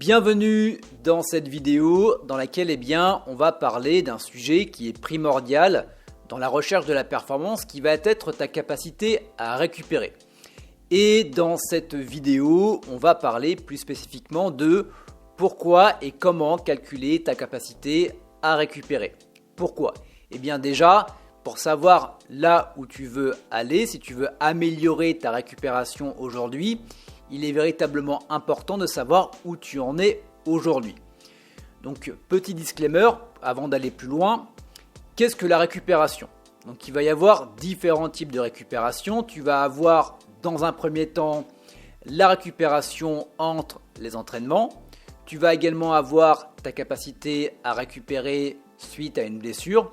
Bienvenue dans cette vidéo dans laquelle on va parler d'un sujet qui est primordial dans la recherche de la performance qui va être ta capacité à récupérer. Et dans cette vidéo, on va parler plus spécifiquement de pourquoi et comment calculer ta capacité à récupérer. Pourquoi ? Eh bien déjà, pour savoir là où tu veux aller, si tu veux améliorer ta récupération aujourd'hui, il est véritablement important de savoir où tu en es aujourd'hui. Donc petit disclaimer avant d'aller plus loin, qu'est-ce que la récupération ? Donc il va y avoir différents types de récupération. Tu vas avoir dans un premier temps la récupération entre les entraînements. Tu vas également avoir ta capacité à récupérer suite à une blessure.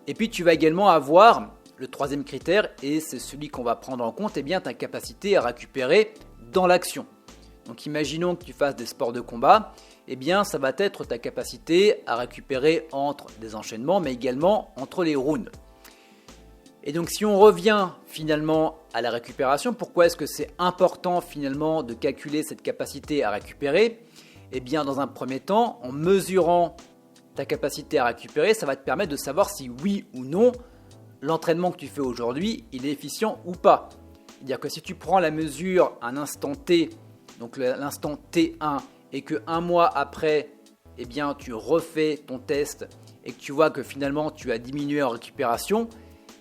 Et puis tu vas également avoir le troisième critère, et c'est celui qu'on va prendre en compte, ta capacité à récupérer dans l'action. Donc imaginons que tu fasses des sports de combat, ça va être ta capacité à récupérer entre des enchaînements, mais également entre les rounds. Et donc si on revient finalement à la récupération, pourquoi est-ce que c'est important finalement de calculer cette capacité à récupérer ? Dans un premier temps, en mesurant ta capacité à récupérer, ça va te permettre de savoir si oui ou non l'entraînement que tu fais aujourd'hui, il est efficient ou pas. C'est-à-dire que si tu prends la mesure à un instant T, donc l'instant T1, et que un mois après, tu refais ton test et que tu vois que finalement tu as diminué en récupération,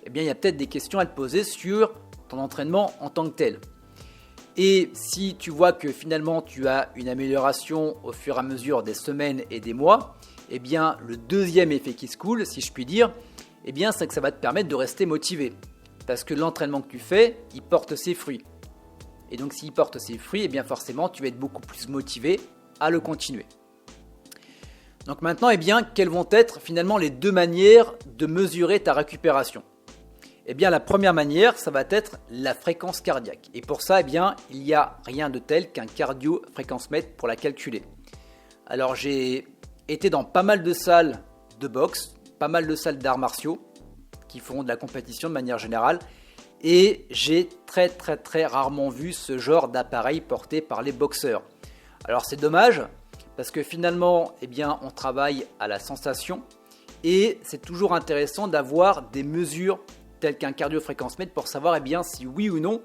il y a peut-être des questions à te poser sur ton entraînement en tant que tel. Et si tu vois que finalement tu as une amélioration au fur et à mesure des semaines et des mois, le deuxième effet qui se coule, si je puis dire, c'est que ça va te permettre de rester motivé. Parce que l'entraînement que tu fais, il porte ses fruits. Et donc s'il porte ses fruits, forcément tu vas être beaucoup plus motivé à le continuer. Donc maintenant, quelles vont être finalement les deux manières de mesurer ta récupération ? La première manière, ça va être la fréquence cardiaque. Et pour ça, il n'y a rien de tel qu'un cardio-fréquence-mètre pour la calculer. Alors j'ai été dans pas mal de salles de boxe, pas mal de salles d'arts martiaux qui font de la compétition de manière générale, et j'ai très rarement vu ce genre d'appareil porté par les boxeurs. Alors c'est dommage parce que finalement on travaille à la sensation et c'est toujours intéressant d'avoir des mesures telles qu'un cardio-fréquence-mètre pour savoir si oui ou non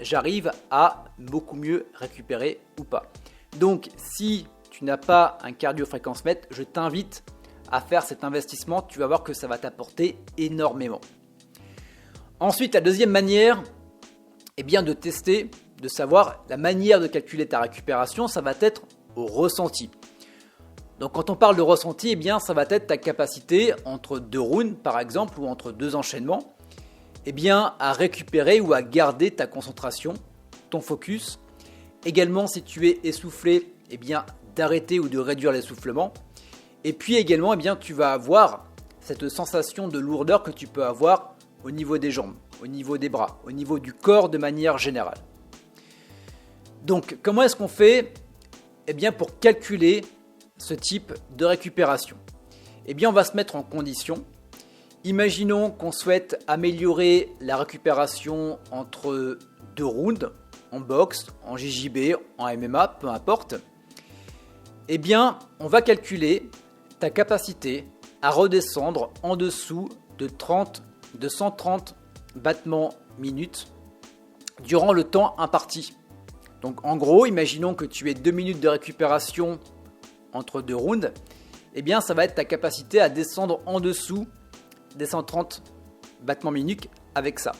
j'arrive à beaucoup mieux récupérer ou pas. Donc si tu n'as pas un cardio-fréquence-mètre, je t'invite à faire cet investissement, tu vas voir que ça va t'apporter énormément. Ensuite, la deuxième manière de tester, de savoir la manière de calculer ta récupération, ça va être au ressenti. Donc quand on parle de ressenti, ça va être ta capacité entre deux rounds par exemple ou entre deux enchaînements, à récupérer ou à garder ta concentration, ton focus. Également si tu es essoufflé, d'arrêter ou de réduire l'essoufflement. Et puis également, tu vas avoir cette sensation de lourdeur que tu peux avoir au niveau des jambes, au niveau des bras, au niveau du corps de manière générale. Donc, comment est-ce qu'on fait pour calculer ce type de récupération ? On va se mettre en condition. Imaginons qu'on souhaite améliorer la récupération entre deux rounds, en boxe, en JJB, en MMA, peu importe. On va calculer ta capacité à redescendre en dessous de 130 battements minutes durant le temps imparti. Donc en gros, imaginons que tu aies 2 minutes de récupération entre deux rounds, ça va être ta capacité à descendre en dessous des 130 battements minutes avec ça.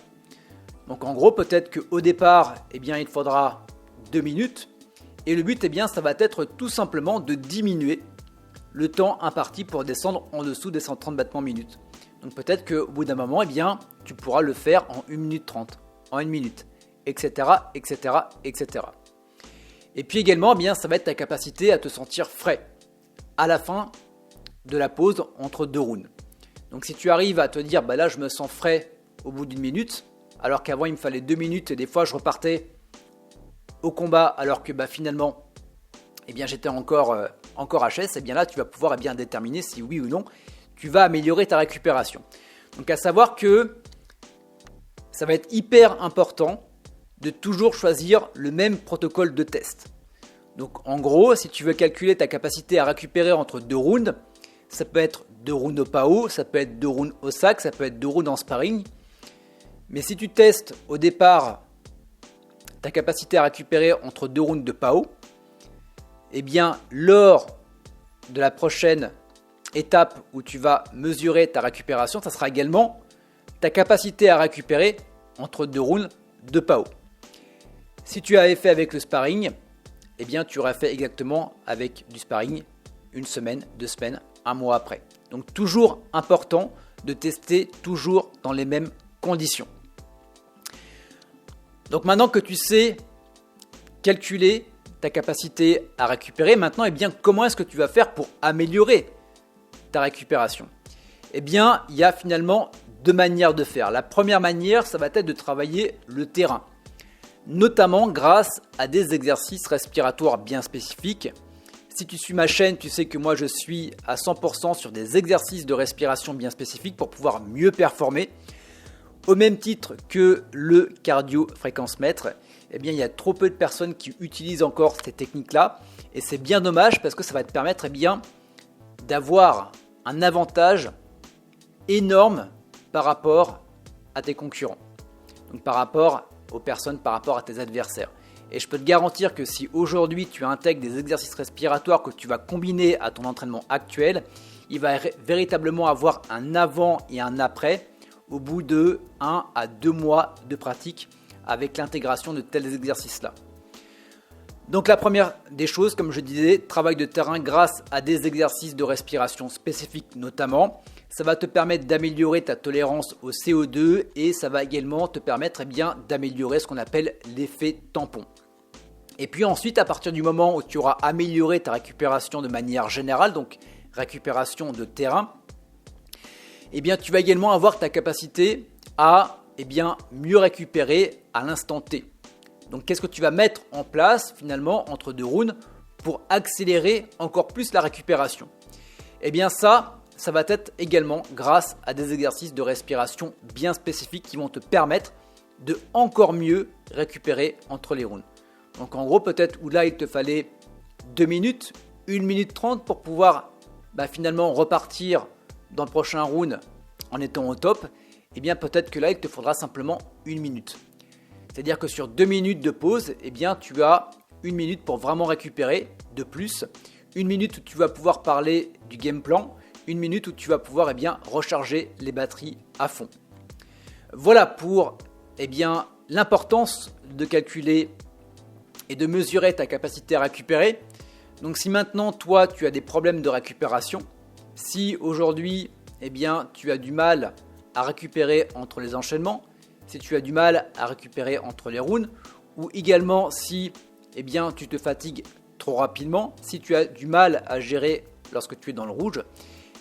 Donc en gros, peut-être qu'au départ, il faudra 2 minutes et le but, ça va être tout simplement de diminuer le temps imparti pour descendre en dessous des 130 battements minutes. Donc peut-être qu'au bout d'un moment, tu pourras le faire en 1 minute 30, en 1 minute, etc. Et puis également, ça va être ta capacité à te sentir frais à la fin de la pause entre deux rounds. Donc si tu arrives à te dire, là je me sens frais au bout d'une minute, alors qu'avant il me fallait 2 minutes et des fois je repartais au combat alors que finalement j'étais encore HS, là tu vas pouvoir déterminer si oui ou non tu vas améliorer ta récupération. Donc à savoir que ça va être hyper important de toujours choisir le même protocole de test. Donc en gros, si tu veux calculer ta capacité à récupérer entre 2 rounds, ça peut être 2 rounds au PAO, ça peut être 2 rounds au sac, ça peut être 2 rounds en sparring. Mais si tu testes au départ ta capacité à récupérer entre 2 rounds de PAO, eh bien lors de la prochaine étape où tu vas mesurer ta récupération, ça sera également ta capacité à récupérer entre 2 rounds de PAO. Si tu avais fait avec le sparring, eh bien tu aurais fait exactement avec du sparring 1 semaine, 2 semaines, 1 mois après. Donc toujours important de tester toujours dans les mêmes conditions. Donc maintenant que tu sais calculer ta capacité à récupérer, maintenant eh bien comment est-ce que tu vas faire pour améliorer ta récupération? Eh bien il y a finalement 2 manières de faire. La première manière, ça va être de travailler le terrain, notamment grâce à des exercices respiratoires bien spécifiques. Si tu suis ma chaîne, tu sais que moi je suis à 100% sur des exercices de respiration bien spécifiques pour pouvoir mieux performer. Au même titre que le cardio-fréquence-mètre, eh bien, il y a trop peu de personnes qui utilisent encore ces techniques-là. Et c'est bien dommage parce que ça va te permettre d'avoir un avantage énorme par rapport à tes concurrents. Donc par rapport aux personnes, par rapport à tes adversaires. Et je peux te garantir que si aujourd'hui tu intègres des exercices respiratoires que tu vas combiner à ton entraînement actuel, il va véritablement avoir un avant et un après au bout de 1 à 2 mois de pratique avec l'intégration de tels exercices-là. Donc la première des choses, comme je disais, travail de terrain grâce à des exercices de respiration spécifiques notamment. Ça va te permettre d'améliorer ta tolérance au CO2 et ça va également te permettre d'améliorer ce qu'on appelle l'effet tampon. Et puis ensuite, à partir du moment où tu auras amélioré ta récupération de manière générale, donc récupération de terrain, eh bien, tu vas également avoir ta capacité à mieux récupérer à l'instant T. Donc qu'est-ce que tu vas mettre en place finalement entre 2 rounds pour accélérer encore plus la récupération? Eh bien ça va être également grâce à des exercices de respiration bien spécifiques qui vont te permettre de encore mieux récupérer entre les rounds. Donc en gros peut-être où là il te fallait 2 minutes, 1 minute 30 pour pouvoir finalement repartir dans le prochain round en étant au top, eh bien peut-être que là il te faudra simplement 1 minute. C'est-à-dire que sur 2 minutes de pause, eh bien tu as 1 minute pour vraiment récupérer de plus, 1 minute où tu vas pouvoir parler du game plan, 1 minute où tu vas pouvoir recharger les batteries à fond. Voilà pour l'importance de calculer et de mesurer ta capacité à récupérer. Donc si maintenant toi tu as des problèmes de récupération, si aujourd'hui tu as du mal à récupérer entre les enchaînements, si tu as du mal à récupérer entre les rounds, ou également si tu te fatigues trop rapidement, si tu as du mal à gérer lorsque tu es dans le rouge,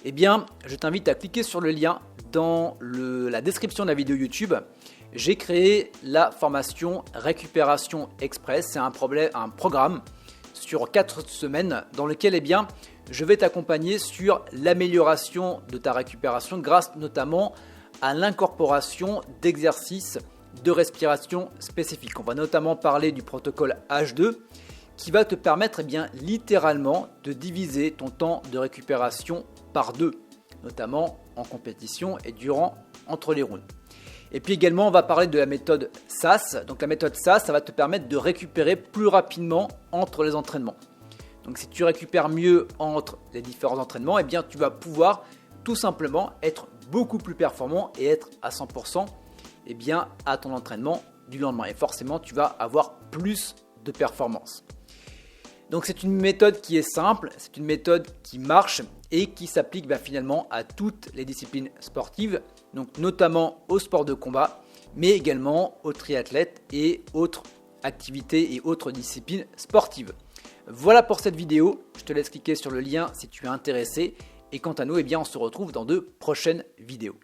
je t'invite à cliquer sur le lien dans la description de la vidéo YouTube. J'ai créé la formation Récupération Express. C'est un programme sur 4 semaines dans lequel je vais t'accompagner sur l'amélioration de ta récupération grâce notamment à l'incorporation d'exercices de respiration spécifiques. On va notamment parler du protocole H2 qui va te permettre littéralement de diviser ton temps de récupération par 2, notamment en compétition et entre les rounds. Et puis également, on va parler de la méthode SAS. Donc la méthode SAS, ça va te permettre de récupérer plus rapidement entre les entraînements. Donc si tu récupères mieux entre les différents entraînements, tu vas pouvoir tout simplement être beaucoup plus performant et être à 100% à ton entraînement du lendemain. Et forcément, tu vas avoir plus de performance. Donc c'est une méthode qui est simple, c'est une méthode qui marche et qui s'applique finalement à toutes les disciplines sportives, donc notamment au sport de combat, mais également aux triathlètes et autres activités et autres disciplines sportives. Voilà pour cette vidéo, je te laisse cliquer sur le lien si tu es intéressé et quant à nous, on se retrouve dans de prochaines vidéos.